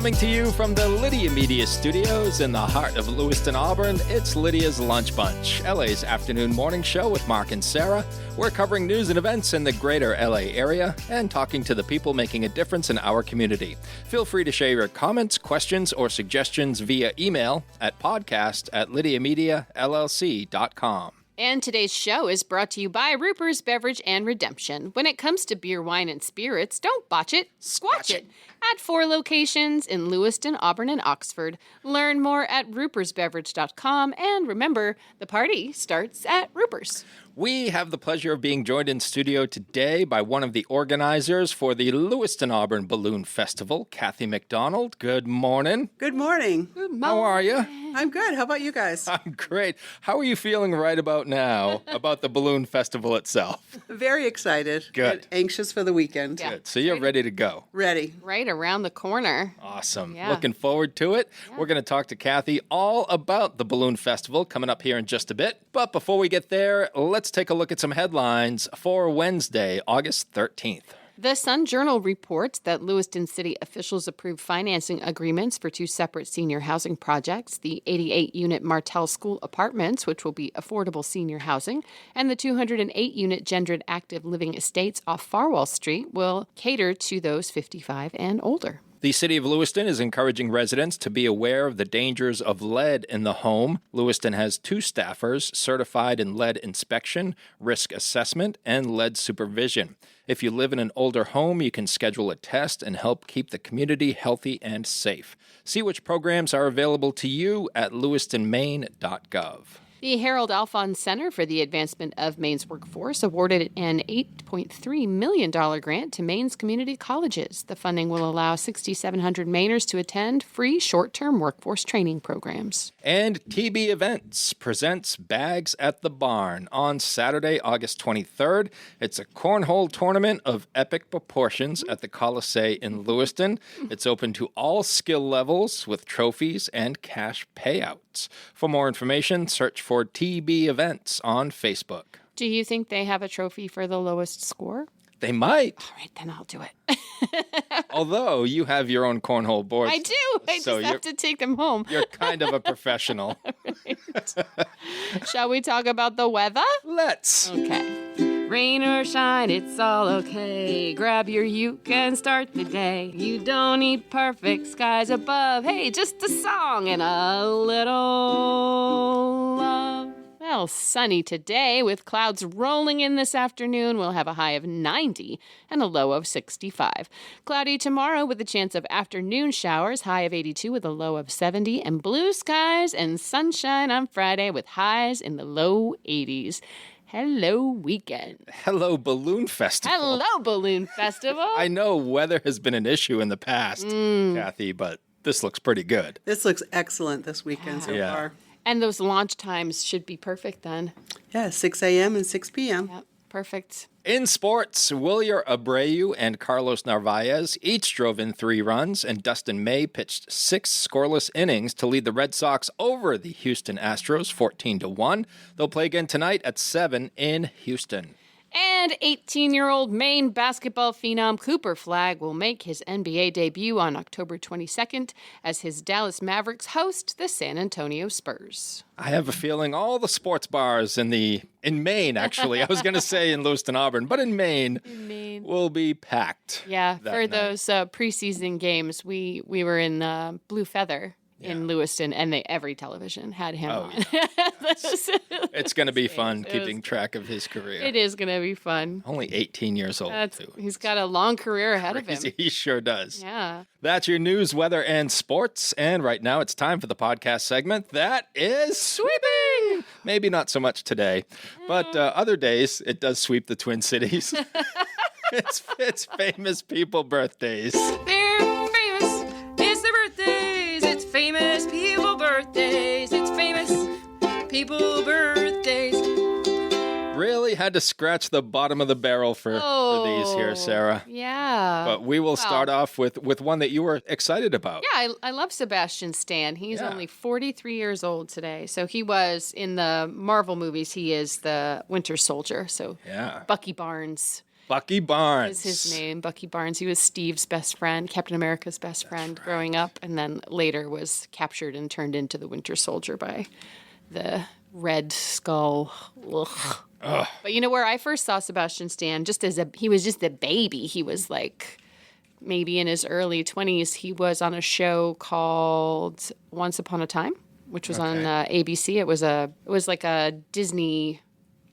Coming to you from the Lydia Media Studios in the heart of Lewiston-Auburn, it's Lydia's Lunch Bunch, LA's afternoon morning show with Mark and Sarah. We're covering news and events in the greater LA area and talking to the people making a difference in our community. Feel free to share your comments, questions, or suggestions via email at podcast@lydiamediallc.com. And today's show is brought to you by Ruper's Beverage and Redemption. When it comes to beer, wine, and spirits, don't botch it, squatch it. At 4 locations in Lewiston, Auburn, and Oxford. Learn more at rupersbeverage.com. And remember, the party starts at Ruper's. We have the pleasure of being joined in studio today by one of the organizers for the Lewiston-Auburn Balloon Festival, Cathy McDonald. Good morning. Good morning. Good morning. How are you? I'm good. How about you guys? I'm great. How are you feeling right about now about the Balloon Festival itself? Very excited. Good. And anxious for the weekend. Yeah. Good. So you're ready to go. Ready. Right around the corner. Awesome. Yeah. Looking forward to it. Yeah. We're going to talk to Cathy all about the Balloon Festival coming up here in just a bit. But before we get there, let's take a look at some headlines for Wednesday, August 13th. The Sun-Journal reports that Lewiston City officials approved financing agreements for 2 separate senior housing projects, the 88-unit Martell School Apartments, which will be affordable senior housing, and the 208-unit Gendron Active Living Estates off Farwell Street will cater to those 55 and older. The City of Lewiston is encouraging residents to be aware of the dangers of lead in the home. Lewiston has 2 staffers certified in lead inspection, risk assessment, and lead supervision. If you live in an older home, you can schedule a test and help keep the community healthy and safe. See which programs are available to you at lewistonmaine.gov. The Harold Alphons Center for the Advancement of Maine's Workforce awarded an $8.3 million grant to Maine's community colleges. The funding will allow 6,700 Mainers to attend free short-term workforce training programs. And TB Events presents Bags at the Barn on Saturday, August 23rd. It's a cornhole tournament of epic proportions at the Colisée in Lewiston. It's open to all skill levels with trophies and cash payouts. For more information, search for TB Events on Facebook. Do you think they have a trophy for the lowest score? They might. All right, then I'll do it. Although you have your own cornhole boards. I do. I just have to take them home. You're kind of a professional. Right. Shall we talk about the weather? Let's. Okay. Rain or shine, it's all okay. Grab your uke and start the day. You don't need perfect skies above. Hey, just a song and a little love. Well, sunny today with clouds rolling in this afternoon. We'll have a high of 90 and a low of 65. Cloudy tomorrow with a chance of afternoon showers, high of 82 with a low of 70. And blue skies and sunshine on Friday with highs in the low 80s. Hello, weekend. Hello, Balloon Festival. Hello, Balloon Festival. I know weather has been an issue in the past, Cathy, but this looks pretty good. This looks excellent this weekend so far. And those launch times should be perfect then. Yeah, 6 a.m. and 6 p.m. Yep, perfect. In sports, Wilyer Abreu and Carlos Narvaez each drove in 3 runs, and Dustin May pitched 6 scoreless innings to lead the Red Sox over the Houston Astros 14-1. They'll play again tonight at 7 in Houston. And 18-year-old Maine basketball phenom Cooper Flagg will make his NBA debut on October 22nd as his Dallas Mavericks host the San Antonio Spurs. I have a feeling all the sports bars in Maine, actually. I was going to say in Lewiston-Auburn, but in Maine, will be packed. Yeah, for night. those preseason games, we were in Blue Feather. In Lewiston, and every television had him on. Yeah. It's going to be fun keeping track of his career. It is going to be fun. Only 18 years old, too. He's got a long career ahead of him. He sure does. Yeah. That's your news, weather, and sports. And right now it's time for the podcast segment that is sweeping. Maybe not so much today, but other days it does sweep the Twin Cities. It's famous people birthdays. They're famous. It's their birthdays. It's famous people birthdays. It's famous people birthdays. Really had to scratch the bottom of the barrel for these here, Sarah. Yeah. But we will start off with one that you were excited about. Yeah, I love Sebastian Stan. He's only 43 years old today. So he was, in the Marvel movies, he is the Winter Soldier. So Bucky Barnes. Bucky Barnes. is his name, Bucky Barnes. He was Steve's best friend, Captain America's best friend growing up, and then later was captured and turned into the Winter Soldier by the Red Skull. Ugh. But you know where I first saw Sebastian Stan? He was just a baby. He was like maybe in his early 20s. He was on a show called Once Upon a Time, which was on ABC. It was like a Disney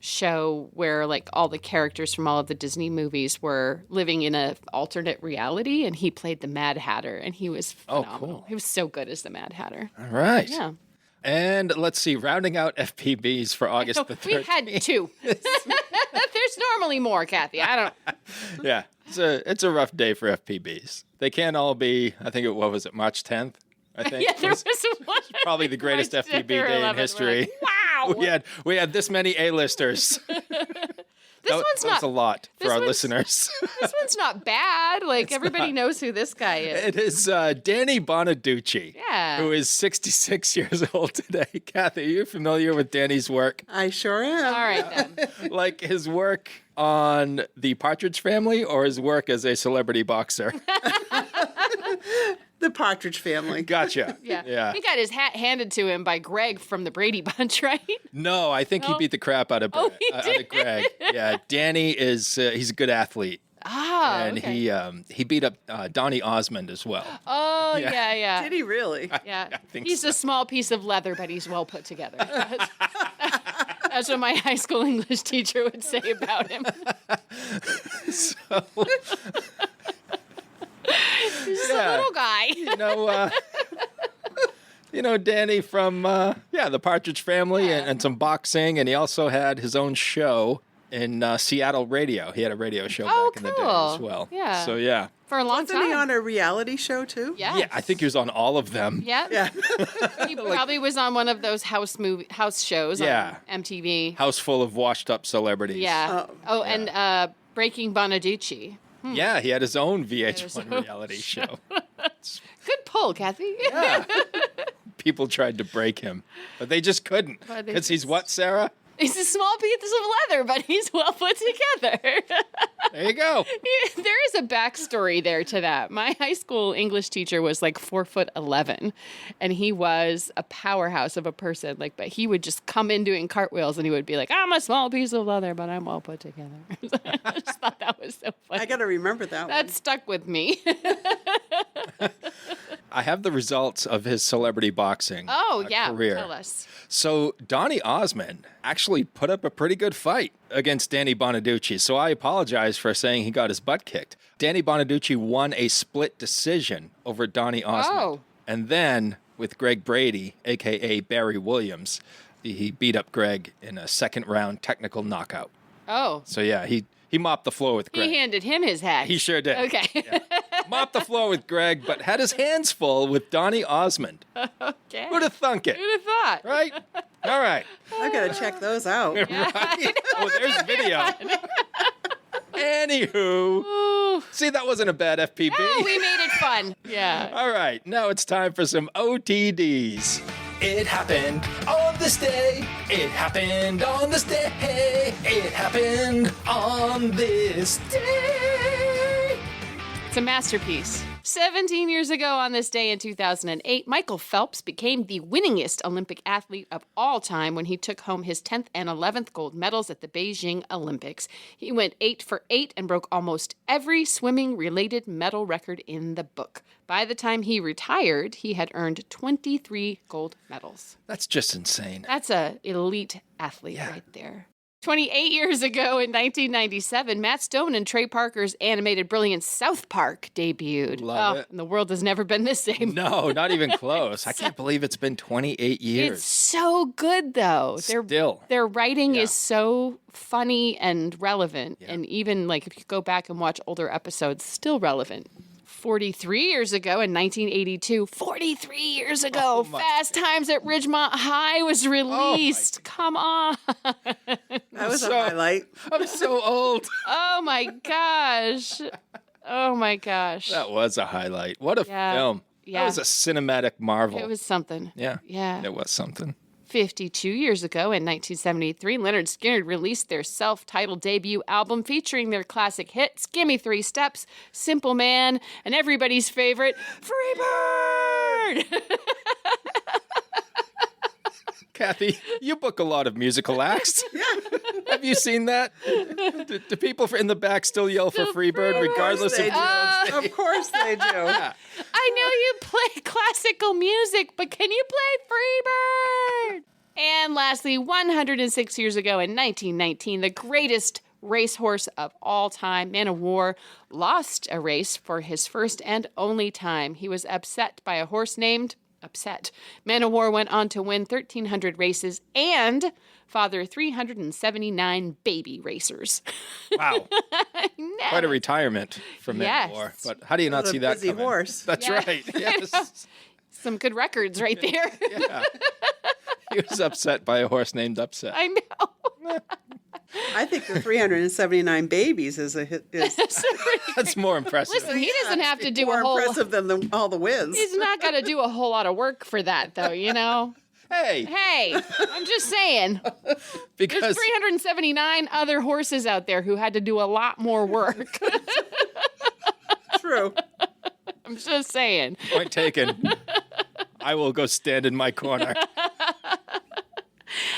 show where like all the characters from all of the Disney movies were living in an alternate reality, and he played the Mad Hatter, and he was phenomenal. Oh, cool. He was so good as the Mad Hatter. All right. Yeah. And let's see, rounding out FPBs for August the 13th. We had 2. There's normally more, Kathy. I don't know. Yeah, it's a rough day for FPBs. They can't all be, I think, what was it, March 10th? I think. Yeah, there was one. Probably the greatest March 10th FPB or day in 11th. history. We're like, wow. We had this many A-listers. This That was a lot for our one's- listeners. This one's not bad. Like, everybody knows who this guy is. It is Danny Bonaducci, Yeah. who is 66 years old today. Kathy, are you familiar with Danny's work? I sure am. All right, then. Like his work on The Partridge Family or his work as a celebrity boxer? The Partridge Family. Gotcha. Yeah. He got his hat handed to him by Greg from the Brady Bunch, right? No, I think he beat the crap out of, he out did? of Greg. Yeah, Danny is he's a good athlete. Ah, And okay. he beat up Donny Osmond as well. Oh, yeah. Did he really? Yeah. think He's so. a small piece of leather, but he's well put together. That's what my high school English teacher would say about him. He's a little guy. You know Danny from the Partridge Family and some boxing, and he also had his own show in Seattle radio. He had a radio show back in the day cool. as well. Yeah. So yeah. For a long Wasn't he time. on a reality show too? Yeah. Yeah, I think he was on all of them. Yeah. Yeah. He probably was on one of those house shows Yeah. on MTV. House full of washed up celebrities. Yeah. And Breaking Bonaducci. Yeah, he had his own VH1 reality show. Good pull, Kathy. Yeah. People tried to break him, but they just couldn't. But they Because he's just- what, Sarah? He's a small piece of leather, but he's well put together. There you go. There is a backstory there to that. My high school English teacher was like 4'11", and he was a powerhouse of a person. Like, but he would just come in doing cartwheels, and he would be like, "I'm a small piece of leather, but I'm well put together." I just thought that was so funny. I got to remember that That stuck with me. I have the results of his celebrity boxing career. Tell us. So Donny Osmond actually put up a pretty good fight against Danny Bonaducci. So I apologize for saying he got his butt kicked. Danny Bonaducci won a split decision over Donny Osmond. Oh. And then with Greg Brady, a.k.a. Barry Williams, he beat up Greg in a second-round technical knockout. Oh. So yeah, he mopped the floor with Greg. He handed him his hat. He sure did. Okay. Mopped the floor with Greg, but had his hands full with Donny Osmond. Okay. Who'd have thunk it? Who'd have thought? Right? All right. I've got to check those out. Right? Oh, there's video. Anywho. Ooh. See, that wasn't a bad FPB. Oh, we made it fun. Yeah. All right, now it's time for some OTDs. It happened on this day. It happened on this day. It happened on this day. It's a masterpiece. 17 years ago on this day in 2008, Michael Phelps became the winningest Olympic athlete of all time when he took home his 10th and 11th gold medals at the Beijing Olympics. He went 8 for 8 and broke almost every swimming-related medal record in the book. By the time he retired, he had earned 23 gold medals. That's just insane. That's an elite athlete right there. 28 years ago in 1997, Matt Stone and Trey Parker's animated brilliance South Park debuted. Love it. And the world has never been the same. No, not even close. I can't believe it's been 28 years. It's so good, though. Still. Their writing Yeah. is so funny and relevant. And even, like, if you go back and watch older episodes, still relevant. 43 years ago in 1982, 43 years ago, Fast Times at Ridgemont High was released. Come on. That was So- a highlight. I'm so old. Oh, my gosh. Oh, my gosh. That was a highlight. What a Yeah. film. Yeah. That was a cinematic marvel. It was something. Yeah. Yeah. It was something. 52 years ago, in 1973, Leonard Skinner released their self-titled debut album featuring their classic hits, Gimme 3 Steps, Simple Man, and everybody's favorite, Freebird! Cathy, you book a lot of musical acts. Have you seen that? Do people in the back still yell for Freebird, regardless of They who's on do. stage? Of course they do. Yeah. I know you play classical music, but can you play Freebird? And lastly, 106 years ago in 1919, the greatest racehorse of all time, Man of War, lost a race for his first and only time. He was upset by a horse named Upset. Man of War went on to win 1,300 races and father 379 baby racers. Wow. Quite a retirement from Man of War. Yes. But how do you not What a see that busy coming? horse. That's Yeah. right. Yes. Some good records right there. Yeah. He was upset by a horse named Upset. I know. I think the 379 babies is a hit. Is That's more impressive. Listen, he doesn't have to do more a whole... impressive than all the wins. He's not got to do a whole lot of work for that, though, you know? Hey, Hey, I'm just saying. There's because 379 other horses out there who had to do a lot more work. True. I'm just saying. point taken. I will go stand in my corner.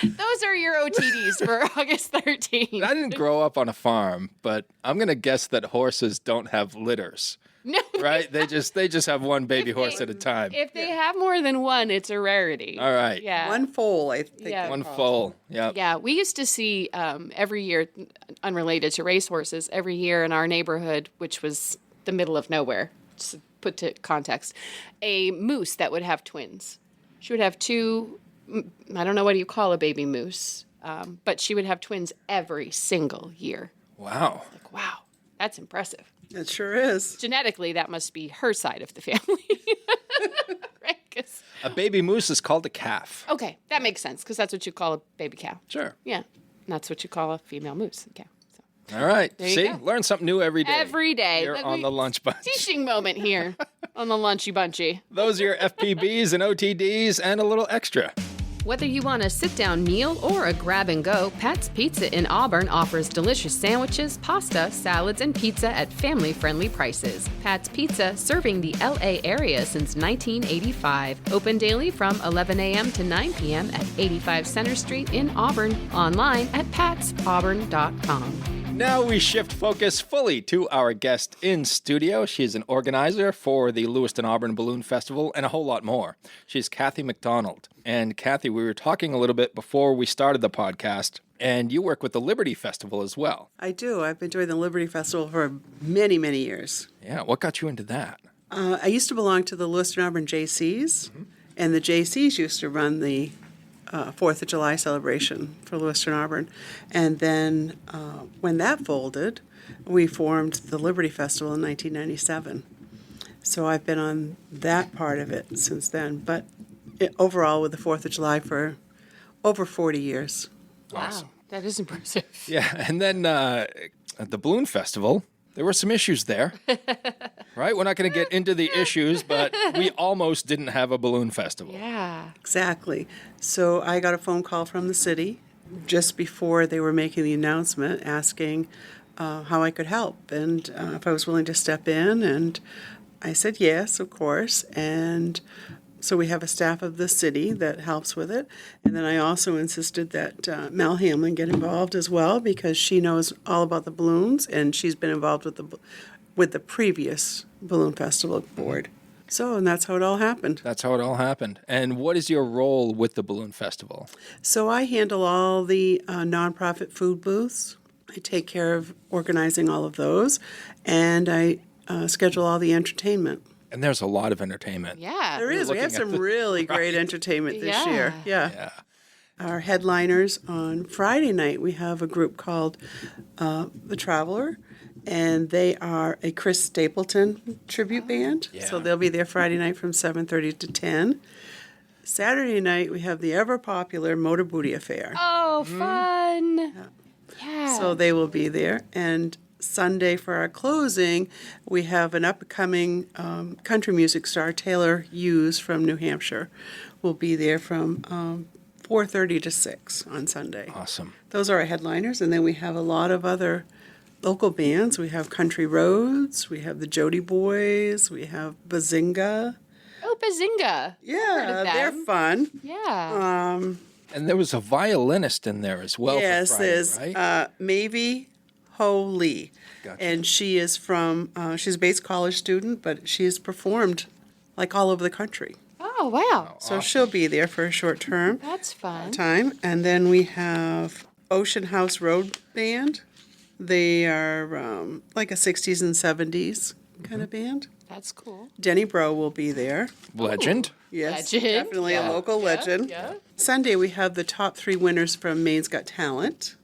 Those are your OTDs for August 13th. I didn't grow up on a farm, but I'm gonna guess that horses don't have litters, No, right? They just have one baby If horse they- at a time. if they have more than one, it's a rarity. All right. Yeah. One foal, I think. Yeah. One foal. Yeah. Yeah, we used to see every year, unrelated to racehorses, every year in our neighborhood, which was the middle of nowhere, just to put to context, a moose that would have twins. She would have two, I don't know what you call a baby moose, but she would have twins every single year. Wow. Like, wow, that's impressive. It sure is. Genetically, that must be her side of the family. Right? 'Cause- A baby moose is called a calf. okay, that makes sense, because that's what you call a baby cow. Sure. Yeah, and that's what you call a female moose, a cow. So. All right. There you See, go. learn something new every day. Every day. Here on the lunch bunch. Teaching moment here on the Lunchy Bunchy. Those are your FPBs and OTDs and a little extra. Whether you want a sit-down meal or a grab-and-go, Pat's Pizza in Auburn offers delicious sandwiches, pasta, salads, and pizza at family-friendly prices. Pat's Pizza, serving the LA area since 1985. Open daily from 11 a.m. to 9 p.m. at 85 Center Street in Auburn. Online at patsauburn.com. Now we shift focus fully to our guest in studio. She is an organizer for the Lewiston-Auburn Balloon Festival and a whole lot more. She's Cathy McDonald. And Cathy, we were talking a little bit before we started the podcast, and you work with the Liberty Festival as well. I do. I've been doing the Liberty Festival for many, many years. Yeah, what got you into that? I used to belong to the Lewiston-Auburn JCs, and the JCs used to run the 4th of July celebration for Lewiston-Auburn. And then when that folded, we formed the Liberty Festival in 1997. So I've been on that part of it since then. But overall, with the 4th of July for over 40 years. Awesome. Wow, that is impressive. Yeah, and then at the Balloon Festival, there were some issues there, right? We're not going to get into the issues, but we almost didn't have a balloon festival. Yeah. Exactly. So I got a phone call from the city just before they were making the announcement asking how I could help and if I was willing to step in. And I said yes, of course. And so we have a staff of the city that helps with it. And then I also insisted that Mel Hamlin get involved as well because she knows all about the balloons and she's been involved with the previous Balloon Festival board. So, and that's how it all happened. That's how it all happened. And what is your role with the Balloon Festival? So I handle all the nonprofit food booths. I take care of organizing all of those, and I schedule all the entertainment. And there's a lot of entertainment. Yeah. There is. We have some really great entertainment this Yeah. year. Yeah. Our headliners on Friday night, we have a group called The Traveler, and they are a Chris Stapleton tribute band. Yeah. So they'll be there Friday night from 7:30 to 10. Saturday night, we have the ever-popular Motor Booty Affair. Oh, fun. Yeah. So they will be there. And Sunday for our closing, we have an upcoming country music star, Taylor Hughes from New Hampshire, will be there from 4:30 to 6 on Sunday. Awesome. Those are our headliners, and then we have a lot of other local bands. We have Country Roads, we have the Jody Boys, we have Bazinga. Oh, Bazinga. Yeah, of they're them. fun. Yeah. And there was a violinist in there as well. Yes, for Friday, there's right? Maybe Ho Lee. Gotcha. And she is from, she's a Bates College student, but she has performed like all over the country. Oh, wow. So she'll be there for a short term That's fun. time. And then we have Ocean House Road Band. They are like a 60s and 70s kind of band. That's cool. Denny Bro will be there. Legend. Yes, Legend. definitely a local legend. Yeah. Sunday we have the top 3 winners from Maine's Got Talent.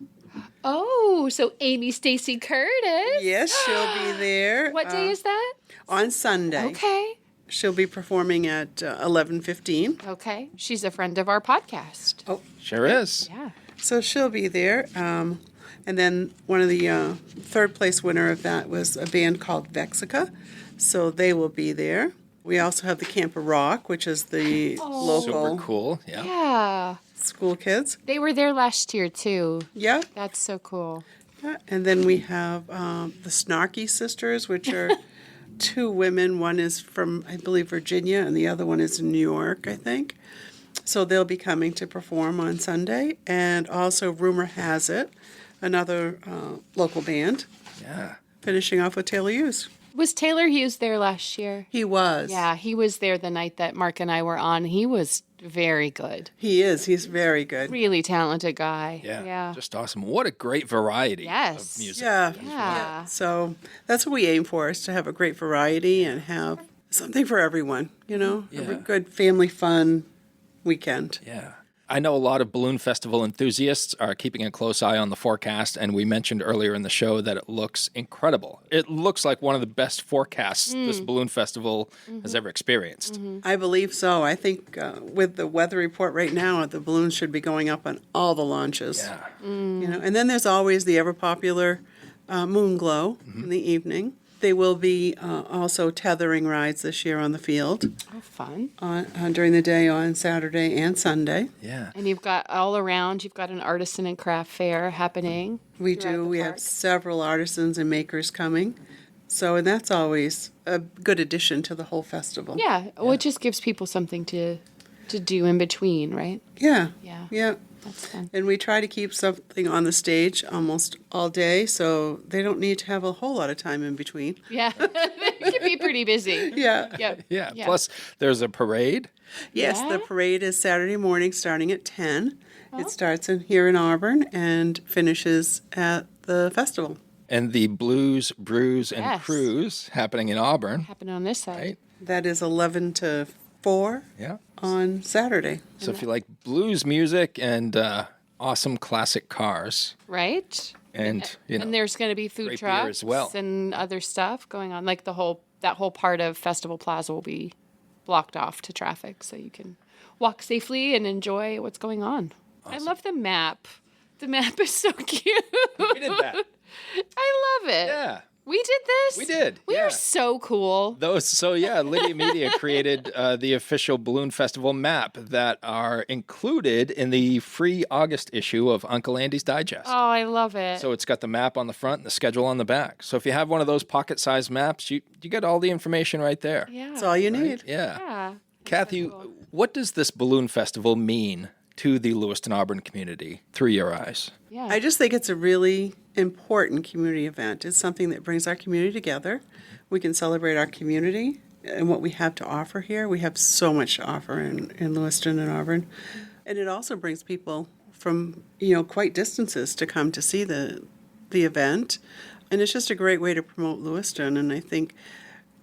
Oh, so Amy Stacy Curtis. Yes, she'll be there. What day is that? On Sunday. Okay. She'll be performing at 11:15. Okay. She's a friend of our podcast. Oh, Sure is. Yeah. so she'll be there. And then one of the third place winner of that was a band called Vexica. So they will be there. We also have the Camper Rock, which is the local Super cool. Yeah. Yeah. school kids. They were there last year, too. Yeah. That's so cool. Yeah. And then we have the Snarky Sisters, which are 2 women. One is from, I believe, Virginia, and the other one is in New York, I think. So they'll be coming to perform on Sunday. And also, Rumor Has It, another local band, Yeah. finishing off with Taylor Hughes. Was Taylor Hughes there last year? He was. Yeah, he was there the night that Mark and I were on. He was very good. He is. He's very good. Really talented guy. Yeah. Yeah. Just awesome. What a great variety Yes. of music. Yeah. Yeah. So that's what we aim for, is to have a great variety and have something for everyone, you know? Yeah. A good family fun weekend. Yeah. I know a lot of balloon festival enthusiasts are keeping a close eye on the forecast, and we mentioned earlier in the show that it looks incredible. It looks like one of the best forecasts this balloon festival has ever experienced. I believe so. I think with the weather report right now, the balloons should be going up on all the launches. Yeah. You know, and then there's always the ever popular moon glow in the evening. They will be also tethering rides this year on the field Oh, fun. during the day on Saturday and Sunday. Yeah. And you've got all around, you've got an artisan and craft fair happening. We throughout do. the We have park. several artisans and makers coming. So, and that's always a good addition to the whole festival. Yeah. Well, it just gives people something to do in between, right? Yeah. Yeah. Yeah. That's fun. And we try to keep something on the stage almost all day, so they don't need to have a whole lot of time in between. Yeah. It can be pretty busy. Yeah. Yep. Yeah. Plus, there's a parade. Yes, Yeah? the parade is Saturday morning starting at 10. It starts here in Auburn and finishes at the festival. And the Blues, Brews, and Yes. Cruise happening in Auburn. Happening on this side. Right? That is 11 to 4 Yeah. on Saturday. So if you like blues music and awesome classic cars, Right? and you know, And there's going to be food great beer trucks as well. and other stuff going on. Like that whole part of Festival Plaza will be blocked off to traffic, so you can walk safely and enjoy what's going on. I love the map. The map is so cute. we did that. I love it. Yeah. We did this? We did, We yeah. are so cool. Lydia Media created the official balloon festival map that are included in the free August issue of Uncle Andy's Digest. Oh, I love it. So it's got the map on the front and the schedule on the back. So if you have one of those pocket-sized maps, you get all the information right there. yeah. That's all you need. Yeah. Yeah. Kathy, what does this balloon festival mean to the Lewiston-Auburn community through your eyes? Yeah. I just think it's a really important community event. It's something that brings our community together. We can celebrate our community and what we have to offer here. We have so much to offer in Lewiston and Auburn. And it also brings people from, quite distances to come to see the event. And it's just a great way to promote Lewiston. And I think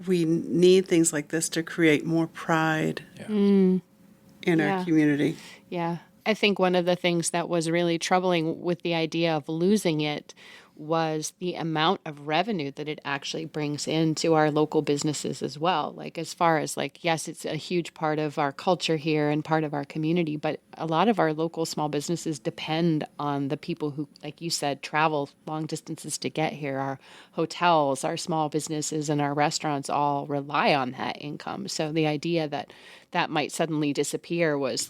we need things like this to create more pride in Yeah. our community. Yeah. I think one of the things that was really troubling with the idea of losing it was the amount of revenue that it actually brings into our local businesses as well. Like, as far as yes, it's a huge part of our culture here and part of our community, but a lot of our local small businesses depend on the people who, like you said, travel long distances to get here. Our hotels, our small businesses, and our restaurants all rely on that income. So the idea that that might suddenly disappear was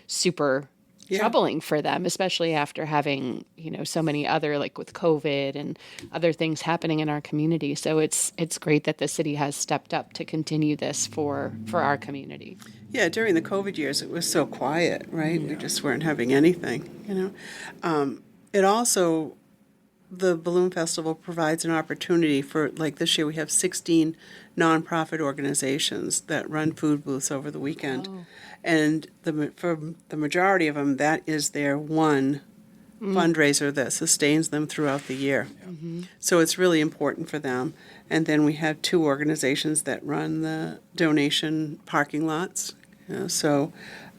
super Yeah. troubling for them, especially after having, so many other, like with COVID and other things happening in our community. So it's great that the city has stepped up to continue this for our community. Yeah, during the COVID years, it was so quiet, right? We just weren't having anything. It also, the Balloon Festival provides an opportunity for, like this year, we have 16 nonprofit organizations that run food booths over the weekend. Oh. And for the majority of them, that is their one fundraiser that sustains them throughout the year. Mm-hmm. So it's really important for them. And then we have 2 organizations that run the donation parking lots. So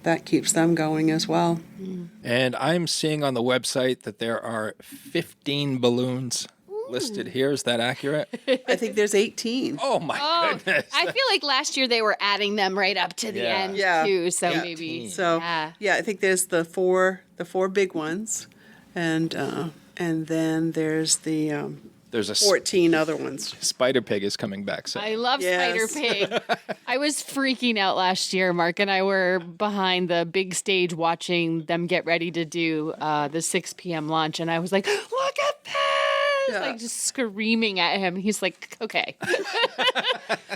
that keeps them going as well. And I'm seeing on the website that there are 15 balloons listed here. Is that accurate? I think there's 18. Oh, my goodness. I feel like last year they were adding them right up to the Yeah. end Yeah. too. So Yeah. maybe. So yeah. I think there's the four big ones, and then there's the There's a 14 other ones. Spider Pig is coming back soon. I love Yes. Spider Pig. I was freaking out last year. Mark and I were behind the big stage watching them get ready to do the 6 p.m. launch, and I was like, "Look at this!" Yeah. Like just screaming at him. He's like, "Okay."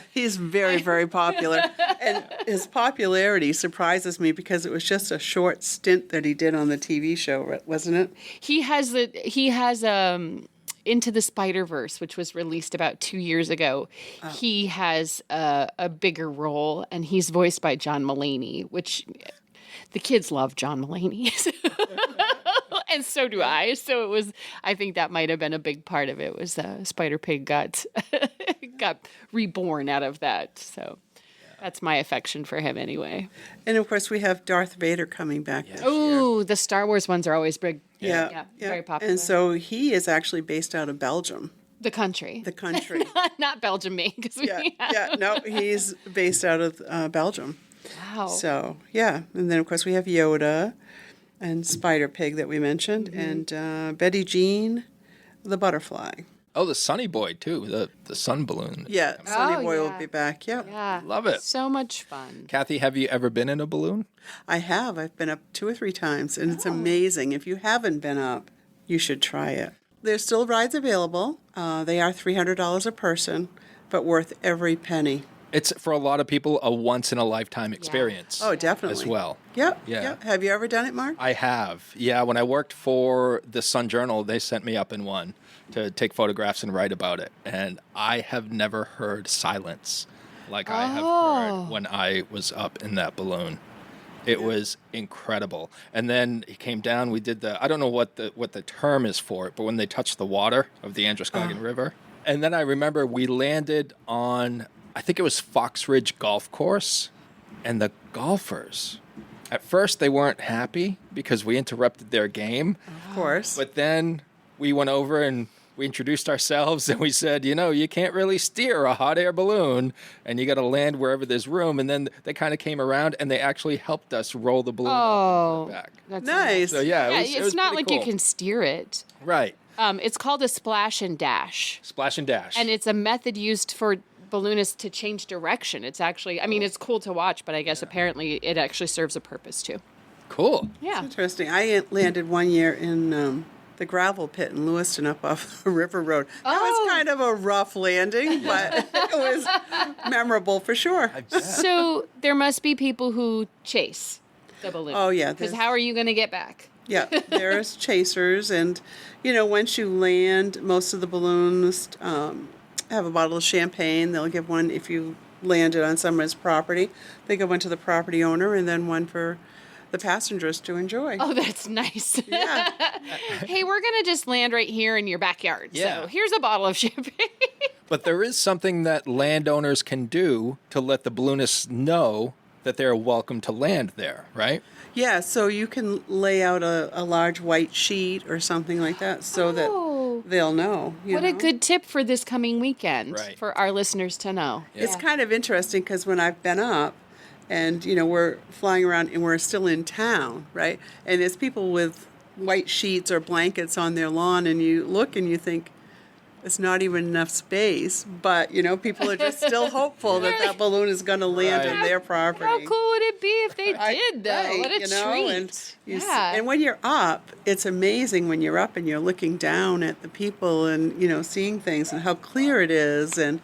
He's very, very popular, and his popularity surprises me because it was just a short stint that he did on the TV show, wasn't it? He has Into the Spider-Verse, which was released about 2 years ago. He has a bigger role, and he's voiced by John Mulaney, which the kids love John Mulaney. And so do I. So I think that might have been a big part of it, was Spider Pig got reborn out of that. So that's my affection for him anyway. And of course, we have Darth Vader coming back this year. Oh, the Star Wars ones are always big. Yeah, Very popular. And so he is actually based out of Belgium, The country. the country. Not Belgium, Maine. No, he's based out of Belgium. Wow. So, yeah. And then, of course, we have Yoda and Spider Pig that we mentioned, and Betty Jean, the butterfly. Oh, the Sunny Boy, too, the sun balloon. Yeah, Sonny Boy yeah. will be back. Yep. Yeah. Love it. So much fun. Kathy, have you ever been in a balloon? I have. I've been up 2 or 3 times, and it's amazing. If you haven't been up, you should try it. There's still rides available. They are $300 a person, but worth every penny. It's, for a lot of people, a once-in-a-lifetime experience. Oh, definitely. As well. Yep. Yeah. Yep. Have you ever done it, Mark? I have. Yeah, when I worked for the Sun Journal, they sent me up in one to take photographs and write about it. And I have never heard silence like I have heard when I was up in that balloon. It was incredible. And then he came down, we did I don't know what the term is for it, but when they touched the water of the Androscoggin River. And then I remember we landed on, I think it was Fox Ridge Golf Course, and the golfers, at first they weren't happy because we interrupted their game. Of course. But then we went over and we introduced ourselves and we said, you can't really steer a hot air balloon and you got to land wherever there's room. And then they kind of came around and they actually helped us roll the balloon up and put it back. That's Nice. So yeah, it it's was not pretty like you cool. can steer it. Right. It's called a splash and dash. Splash and dash. And it's a method used for balloonists to change direction. It's actually, it's cool to watch, but I guess apparently it actually serves a purpose too. Cool. Yeah. Interesting. I landed one year in the gravel pit in Lewiston up off River Road. That was kind of a rough landing, but it was memorable for sure. So there must be people who chase the balloon. Oh, yeah. Because how are you going to get back? Yeah, there's chasers, and once you land, most of the balloons have a bottle of champagne. They'll give one if you landed on someone's property. They give one to the property owner, and then one for the passengers to enjoy. Oh, that's nice. Yeah. Hey, we're going to just land right here in your backyard. Yeah. So here's a bottle of champagne. But there is something that landowners can do to let the balloonists know that they're welcome to land there, right? Yeah, so you can lay out a large white sheet or something like that so that they'll know. What a good tip for this coming weekend Right. for our listeners to know. Yeah. It's kind of interesting because when I've been up and, we're flying around and we're still in town, right? And there's people with white sheets or blankets on their lawn and you look and you think, it's not even enough space, but, people are just still hopeful that balloon is going to land on their property. How cool would it be if they did, though? Right, What a treat. And, and when you're up, it's amazing when you're up and you're looking down at the people and, seeing things and how clear it is. And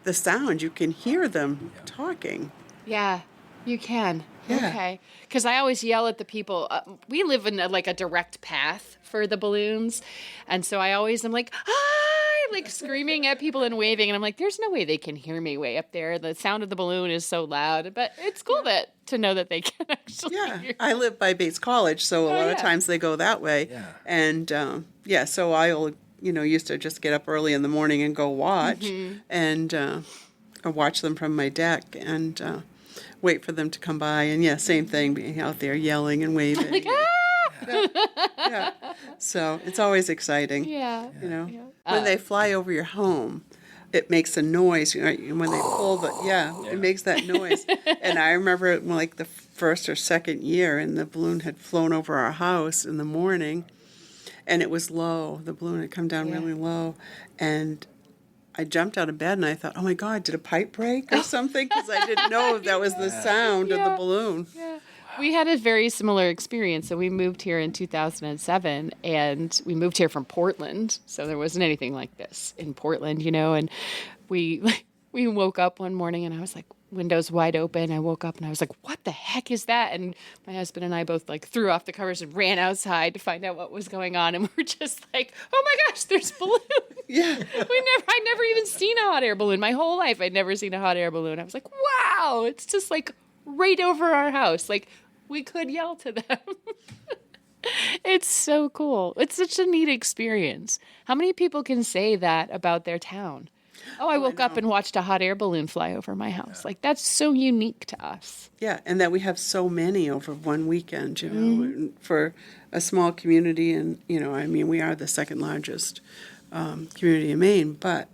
the sound, you can hear them talking. Yeah, you can. Yeah. Okay. Because I always yell at the people. We live in a direct path for the balloons. And so I always am like, hi, like screaming at people and waving. And I'm like, there's no way they can hear me way up there. The sound of the balloon is so loud. But it's cool to know that they can actually hear. I live by Bates College, so a lot of times they go that way. Yeah. And, so I'll, used to just get up early in the morning and go watch. And I watch them from my deck and wait for them to come by. And, same thing, being out there yelling and waving. Like, ah! Yeah. So it's always exciting. Yeah. When they fly over your home, it makes a noise. When they pull it makes that noise. And I remember like the first or second year, and the balloon had flown over our house in the morning, and it was low. The balloon had come down really low, and I jumped out of bed and I thought, oh my God, did a pipe break or something? Because I didn't know that was the sound of the balloon. Yeah. We had a very similar experience. So we moved here in 2007, and we moved here from Portland. So there wasn't anything like this in Portland, and we woke up one morning and I was like, windows wide open. I woke up and I was like, what the heck is that? And my husband and I both threw off the covers and ran outside to find out what was going on. And we're just like, oh my gosh, there's balloons. Yeah. I'd never even seen a hot air balloon. My whole life, I'd never seen a hot air balloon. I was like, wow, it's just right over our house. We could yell to them. It's so cool. It's such a neat experience. How many people can say that about their town? Oh, I woke up and watched a hot air balloon fly over my house. That's so unique to us. Yeah, and that we have so many over one weekend, for a small community. And, we are the second largest community in Maine, but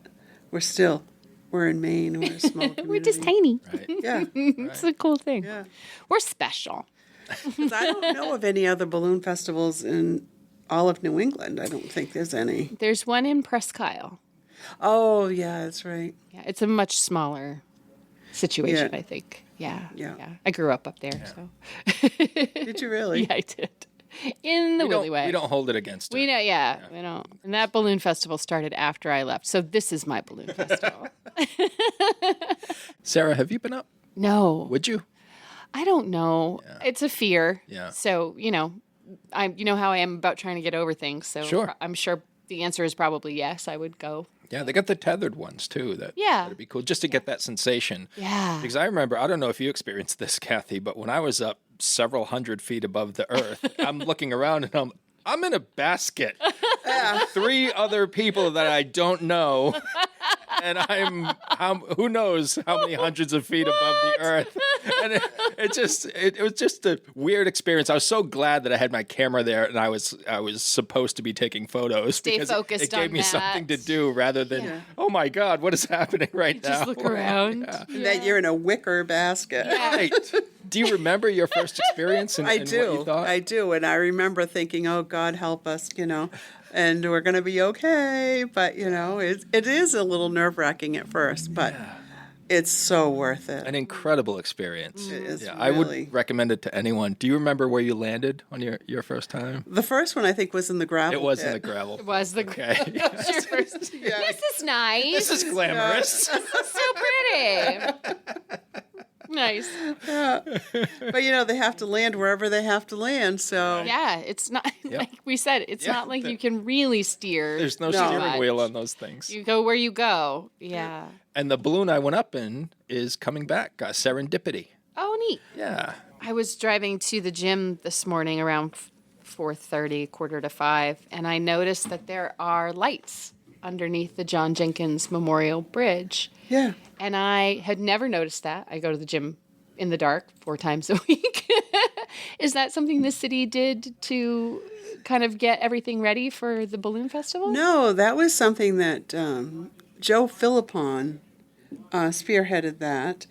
we're in Maine. We're a small community. We're just tiny. Right. Yeah. It's a cool thing. Yeah. We're special. 'Cause I don't know of any other balloon festivals in all of New England. I don't think there's any. There's one in Presque Isle. Oh, yeah, that's right. Yeah, it's a much smaller situation, Yeah. I think. Yeah. Yeah. I grew up there, so. Did you really? Yeah, I did. In the Willy way. We don't hold it against her. We know, we don't. And that balloon festival started after I left, so this is my balloon festival. Sarah, have you been up? No. Would you? I don't know. Yeah. It's a fear. Yeah. So, I'm how I am about trying to get over things. So Sure. I'm sure the answer is probably yes, I would go. Yeah, they got the tethered ones too. That'd be cool just to get that sensation. Yeah. Because I remember, I don't know if you experienced this, Cathy, but when I was up several hundred feet above the earth, I'm looking around and I'm in a basket. Yeah. 3 other people that I don't know. And who knows how many hundreds of feet above the earth. And it was just a weird experience. I was so glad that I had my camera there and I was supposed to be taking photos. Stay because focused it gave on me that. something to do rather than, oh my God, what is happening right now? Just look around. Yeah. And that you're in a wicker basket. Right. Do you remember your first experience and I what do. you thought? I do. And I remember thinking, oh, God, help us, and we're going to be okay. But, it is a little nerve-wracking at first, but it's so worth it. An incredible experience. It is I would really. recommend it to anyone. Do you remember where you landed on your first time? The first one, I think, was in the gravel It was pit. in the gravel. It was the Okay. That was your first. Yeah. This is nice. This is glamorous. This is so pretty. Nice. Yeah. But, they have to land wherever they have to land, so... Yeah, it's not, like we said, it's not like the- you can really steer. There's no No. steering wheel on those things. You go where you go. Yeah. And the balloon I went up in is coming back. Serendipity. Oh, neat. Yeah. I was driving to the gym this morning around 4:30, 4:45, and I noticed that there are lights underneath the John Jenkins Memorial Bridge. Yeah. And I had never noticed that. I go to the gym in the dark 4 times a week. Is that something the city did to kind of get everything ready for the balloon festival? No, that was something that Joe Philippon spearheaded that.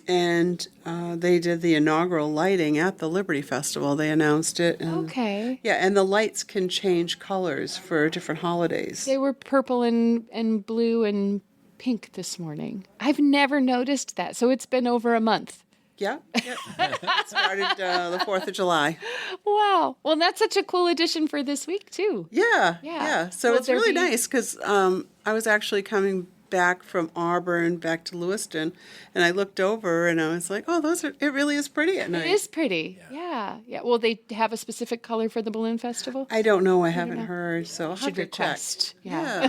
And they did the inaugural lighting at the Liberty Festival. They announced it. And, Okay. yeah, and the lights can change colors for different holidays. They were purple and blue and pink this morning. I've never noticed that. So it's been over a month. Yeah, yep. It started the 4th of July. Wow. Well, that's such a cool addition for this week, too. Yeah. So Will it's there really be- nice because I was actually coming back from Auburn back to Lewiston, and I looked over and I was like, oh, it really is pretty at night. It is pretty. Yeah. Will they have a specific color for the balloon festival? I don't know. I haven't heard, so I'll have Should to check. request. Yeah.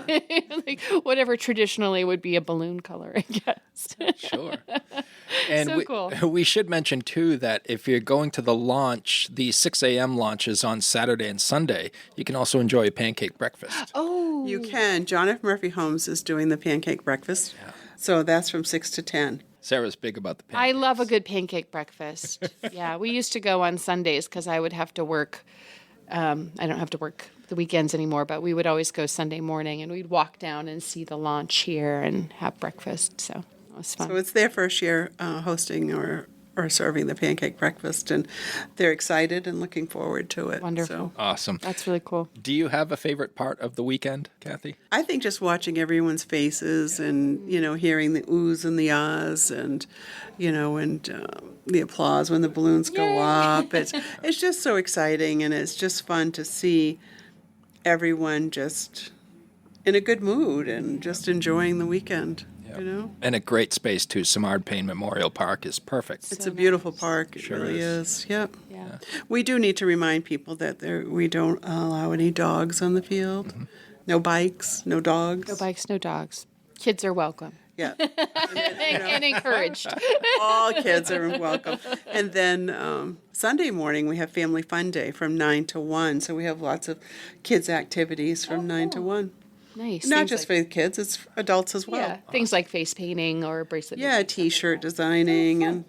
Like whatever traditionally would be a balloon color, I guess. Sure. And So cool. we should mention, too, that if you're going to the launch, the 6 a.m. launches on Saturday and Sunday, you can also enjoy a pancake breakfast. Oh. You can. John F. Murphy Homes is doing the pancake breakfast, so that's from 6 to 10. Sarah's big about the pancakes. I love a good pancake breakfast. Yeah, we used to go on Sundays because I would have to work. I don't have to work the weekends anymore, but we would always go Sunday morning and we'd walk down and see the launch here and have breakfast. So it was fun. So it's their first year hosting or serving the pancake breakfast, and they're excited and looking forward to it. Wonderful. So Awesome. That's really cool. Do you have a favorite part of the weekend, Cathy? I think just watching everyone's faces and, hearing the oohs and the ahs and, the applause when the balloons go up. It's just so exciting, and it's just fun to see everyone just in a good mood and just enjoying the weekend, And a great space, too. Samard Payne Memorial Park is perfect. It's a beautiful park. It Sure really is. is. Yep. Yeah. We do need to remind people that we don't allow any dogs on the field. Mm-hmm. No bikes, no dogs. No bikes, no dogs. Kids are welcome Yeah. and encouraged. All kids are welcome. And then Sunday morning we have Family Fun Day from 9 to 1. So we have lots of kids' activities from 9 to 1. Nice. Not Things just like, for the kids, it's adults as well. yeah, things like face painting or bracelet. Yeah, T-shirt designing and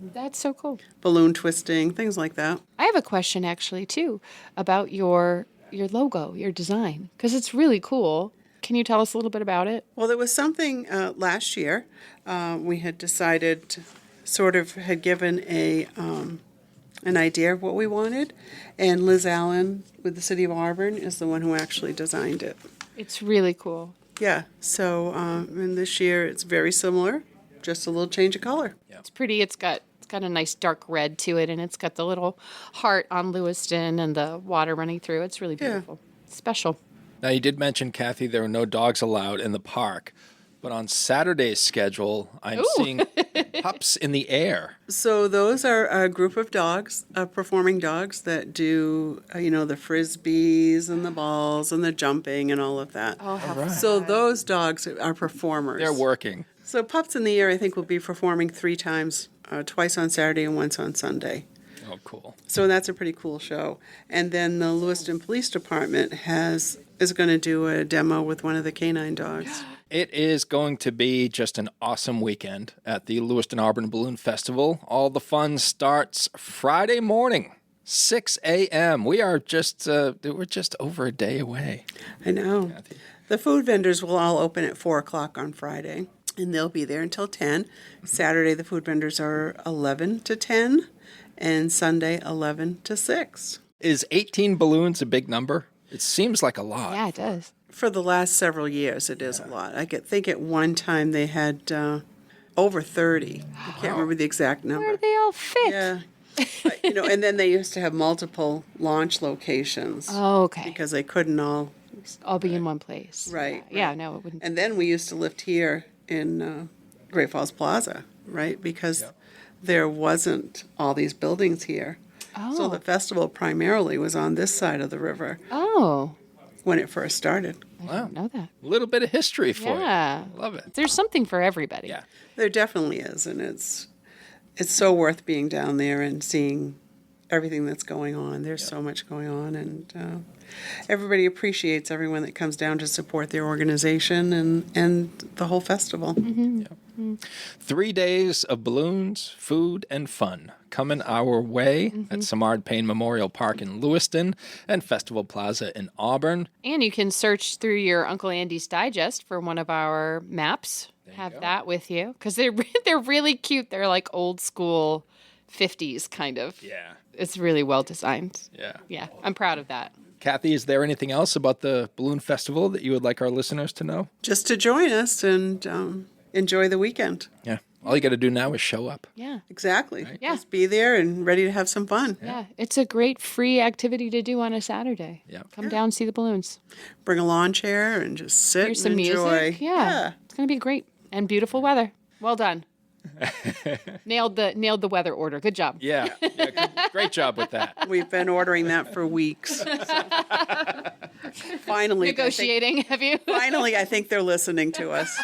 That's so cool. balloon twisting, things like that. I have a question actually too about your logo, your design, because it's really cool. Can you tell us a little bit about it? Well, there was something last year we had decided, had given an idea of what we wanted, and Liz Allen with the City of Auburn is the one who actually designed it. It's really cool. Yeah, so and this year it's very similar, just a little change of color. It's pretty. It's got a nice dark red to it, and it's got the little heart on Lewiston and the water running through. It's really beautiful. It's special. Now, you did mention, Cathy, there are no dogs allowed in the park. But on Saturday's schedule, I'm seeing Pups in the Air. So those are a group of dogs, performing dogs that do, the frisbees and the balls and the jumping and all of that. Oh, how fun. So those dogs are performers. They're working. So Pups in the Air, I think, will be performing 3 times, twice on Saturday and once on Sunday. Oh, cool. So that's a pretty cool show. And then the Lewiston Police Department is going to do a demo with one of the canine dogs. It is going to be just an awesome weekend at the Lewiston-Auburn Balloon Festival. All the fun starts Friday morning, 6 a.m. We're just over a day away. I know. Cathy. The food vendors will all open at 4 o'clock on Friday, and they'll be there until 10. Saturday, the food vendors are 11 to 10, and Sunday, 11 to 6. Is 18 balloons a big number? It seems like a lot. Yeah, it does. For the last several years, it is a lot. I think at one time they had over 30. I can't remember the exact number. Where do they all fit? Yeah. But, and then they used to have multiple launch locations Oh, okay. because they couldn't all. All be in one place. Right, Yeah, no, it wouldn't. And then we used to lift here in Great Falls Plaza, right? Because there wasn't all these buildings here. Oh. So the festival primarily was on this side of the river Oh, when it first started. I didn't know that. A little bit of history for Yeah. you. Love it. There's something for everybody. Yeah. There definitely is, and it's so worth being down there and seeing everything that's going on. There's so much going on, and everybody appreciates everyone that comes down to support their organization and the whole festival. 3 days of balloons, food, and fun coming our way at Samard Payne Memorial Park in Lewiston and Festival Plaza in Auburn. And you can search through your Uncle Andy's Digest for one of our maps have that with you because they're really cute. They're like old school 50s kind of. Yeah. It's really well designed. Yeah. Yeah, I'm proud of that. Cathy, is there anything else about the Balloon Festival that you would like our listeners to know? Just to join us and enjoy the weekend. Yeah. All you got to do now is show up. Yeah. Exactly. Yeah. Just be there and ready to have some fun. Yeah. It's a great free activity to do on a Saturday. Yeah. Come down, see the balloons. Bring a lawn chair and just sit Hear and some enjoy. music. Yeah. It's going to be great. And beautiful weather. Well done. Nailed the weather order. Good job. Yeah. Great job with that. We've been ordering that for weeks. Finally, Negotiating, have you? Finally, I think they're listening to us.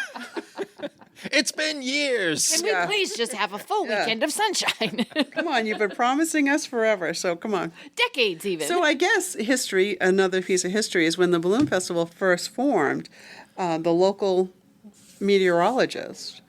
It's been years. Can we please just have a full weekend of sunshine? Come on, you've been promising us forever, so come on. Decades even. So I guess history, another piece of history, is when the Balloon Festival first formed, the local meteorologists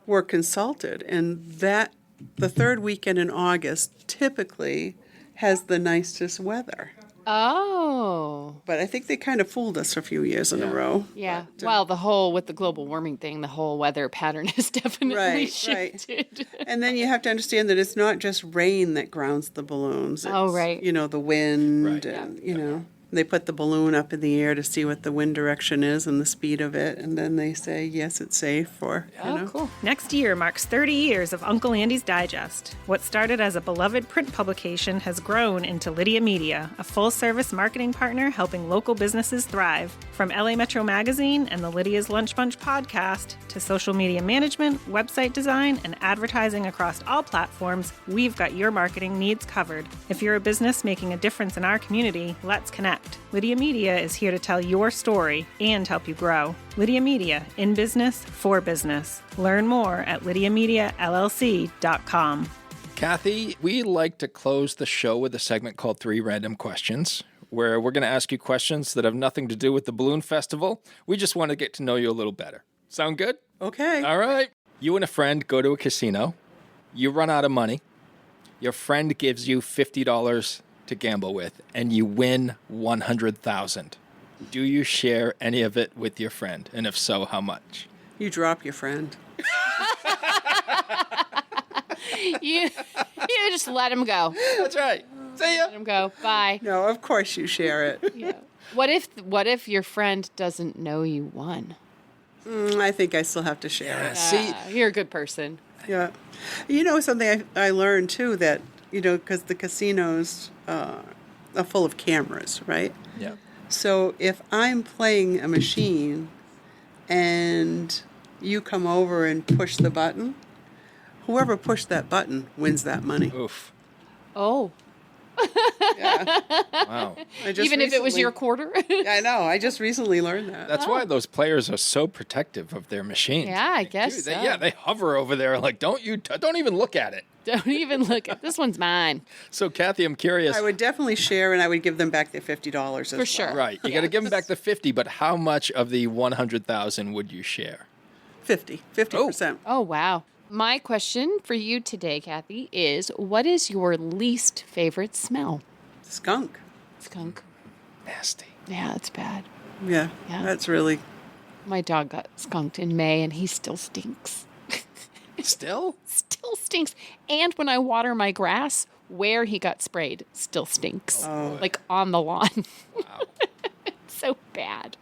were consulted, and that the third weekend in August typically has the nicest weather. Oh. But I think they kind of fooled us a few years in a row. Yeah. Well, with the global warming thing, the whole weather pattern has definitely shifted. And then you have to understand that it's not just rain that grounds the balloons. It's, right. The wind Right. and, they put the balloon up in the air to see what the wind direction is and the speed of it. And then they say, yes, it's safe or, Cool. Next year marks 30 years of Uncle Andy's Digest. What started as a beloved print publication has grown into Lydia Media, a full-service marketing partner helping local businesses thrive. From LA Metro Magazine and the Lydia's Lunch Bunch podcast to social media management, website design, and advertising across all platforms, we've got your marketing needs covered. If you're a business making a difference in our community, let's connect. Lydia Media is here to tell your story and help you grow. Lydia Media, in business, for business. Learn more at lydiamediallc.com. Cathy, we like to close the show with a segment called 3 Random Questions, where we're going to ask you questions that have nothing to do with the Balloon Festival. We just want to get to know you a little better. Sound good? Okay. All right. You and a friend go to a casino. You run out of money. Your friend gives you $50 to gamble with, and you win $100,000. Do you share any of it with your friend? And if so, how much? You drop your friend. You just let him go. That's right. See ya. Let him go. Bye. No, of course you share it. Yeah. What if your friend doesn't know you won? I think I still have to share it. See, You're a good person. Yeah. Something I learned, too, that, because the casinos are full of cameras, right? yeah. So if I'm playing a machine and you come over and push the button, whoever pushed that button wins that money. Oof. Oh. Yeah. Wow. Even if it was your quarter? I know. I just recently learned that. That's why those players are so protective of their machines. Yeah, I guess so. They hover over there like, don't even look at it. Don't even look at this one's mine. So, Cathy, I'm curious. I would definitely share, and I would give them back the $50 as well. For sure. Right. You got to give them back the 50, but how much of the 100,000 would you share? 50%. Oh, wow. My question for you today, Cathy, is what is your least favorite smell? Skunk. Skunk. Nasty. Yeah, it's bad. Yeah. Yeah. That's really... My dog got skunked in May, and he still stinks. Still? Still stinks. And when I water my grass, where he got sprayed still stinks. Oh. Like on the lawn. Wow. It's so bad.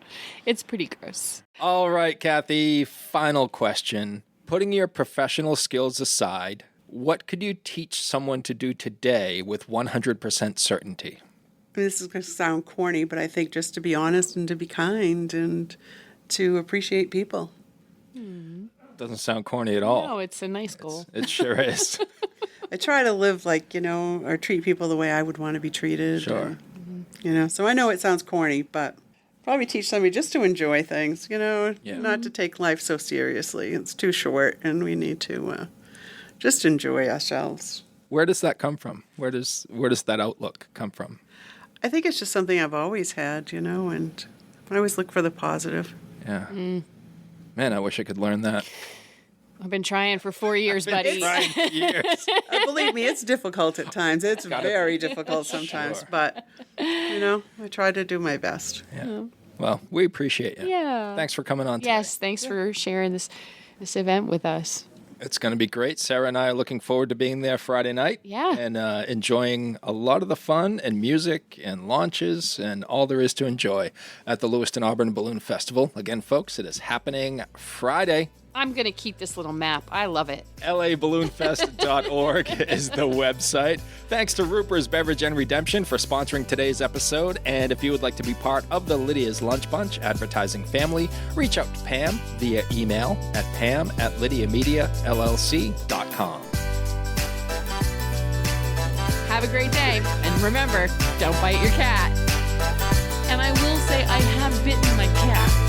It's pretty gross. All right, Cathy, final question. Putting your professional skills aside, what could you teach someone to do today with 100% certainty? This is going to sound corny, but I think just to be honest and to be kind and to appreciate people. Doesn't sound corny at all. No, it's a nice goal. It sure is. I try to live or treat people the way I would want to be treated. Sure. So I know it sounds corny, but probably teach somebody just to enjoy things, not to take life so seriously. It's too short, and we need to just enjoy ourselves. Where does that come from? Where does that outlook come from? I think it's just something I've always had, and I always look for the positive. Yeah. Man, I wish I could learn that. I've been trying for 4 years, buddy. Trying for years. Believe me, it's difficult at times. It's very difficult sometimes, Sure. but, I try to do my best. Yeah. Well, we appreciate you. Yeah. Thanks for coming on today. Yes, thanks for sharing this this event with us. It's going to be great. Sarah and I are looking forward to being there Friday night. Yeah. And enjoying a lot of the fun and music and launches and all there is to enjoy at the Lewiston-Auburn Balloon Festival. Again, folks, it is happening Friday. I'm going to keep this little map. I love it. laballoonfest.org is the website. Thanks to Ruper's Beverage and Redemption for sponsoring today's episode. And if you would like to be part of the Lydia's Lunch Bunch advertising family, reach out to Pam via email at pam@lydiamediallc.com. Have a great day. And remember, don't bite your cat. And I will say I have bitten my cat.